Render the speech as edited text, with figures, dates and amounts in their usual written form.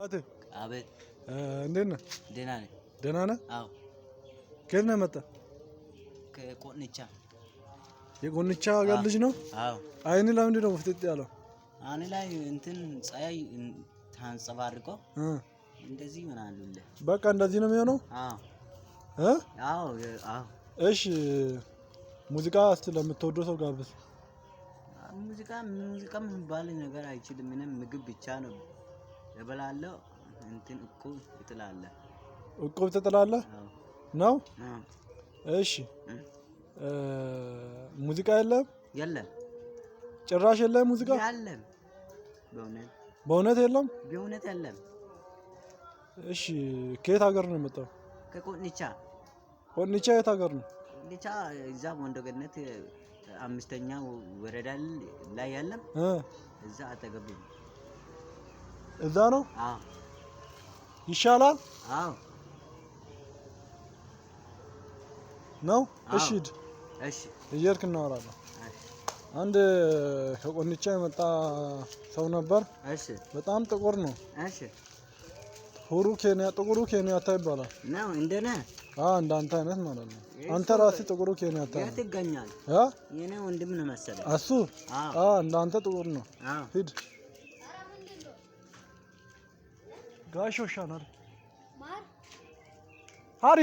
አባትህ አቤት እንዴት ነህ? ደህና ነኝ። ደህና ነህ? አዎ። ከየት ነው የመጣህ? ከቆንቻ። የቆንቻ ሀገር ልጅ ነው? አዎ። አይን ለምንድን ነው ፍጥጥ ያለው? አይን ላይ እንትን ፀሐይ ታንጸባርቆ እንደዚህ ይሆናል። በቃ እንደዚህ ነው የሚሆነው? አዎ። አዎ አዎ። እሺ ሙዚቃ እስቲ ለምትወደው ሰው ጋብዝ። ሙዚቃ ምን ባል ነገር አይችልም። ምንም ምግብ ብቻ ነው እበላለሁ። እንትን እኮ ትጥላለህ። እቁብ ትጥላለህ? ነው? እሺ ሙዚቃ የለም? የለም። ጭራሽ የለም ሙዚቃ? የለም። በእውነት የለም? በእውነት የለም። እሺ ከየት ሀገር ነው የመጣው? ከቆንቻ። ቆንቻ የት ሀገር ነው? ቆንቻ እዛ ወንዶ ገነት 5ኛ ወረዳ ላይ ያለም እዛ አጠገብ ነው። እዛ ነው? አዎ። ይሻላል? አዎ። ነው? እሺ እሺ እየሄድክ እናወራለን። አንድ ከቆንቻ የመጣ ሰው ነበር። እሺ። በጣም ጥቁር ነው። እሺ። ጥቁሩ ኬንያታ ይባላል። ነው እንደነ? እንዳንተ አይነት ማለት ነው። አንተ ራስህ ጥቁሩ ኬንያታ ነው። የት ይገኛል? የኔ ወንድም ነው መሰለኝ። እሱ እንዳንተ ጥቁር ነው። ሂድ ጋሾ ሻናል ሃሪ